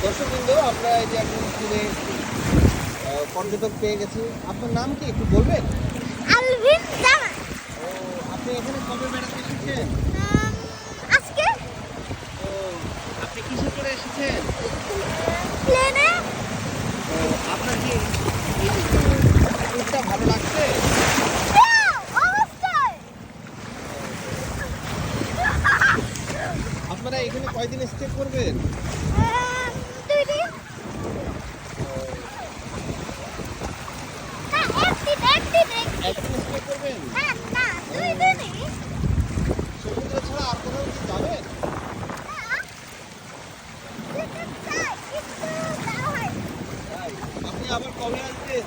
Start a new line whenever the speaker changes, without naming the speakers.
দর্শকবৃন্দ, আমরা এই যে এখন স্কুলে পর্যটক পেয়ে গেছি। আপনার নাম কি একটু বলবেন?
আলভিন জামান।
ও, আপনি এখানে কবে বেড়াতে এসেছেন?
আজকে
ও, আপনি কিসে করে এসেছেন?
প্লেনে।
ও, আপনার কি এই ট্যুরটা ভালো লাগছে?
অবশ্যই।
আপনারা এখানে কয়দিন স্টে করবেন?
2 দিন। না, একদিন।
একদিন স্টে করবেন?
না, 2 দিনই।
সমুদ্র ছাড়া আর কোথাও কি যাবেন?
না, যেতে চাই, কিন্তু যাওয়া হয়নি।
তাই? আপনি আবার কবে আসবেন?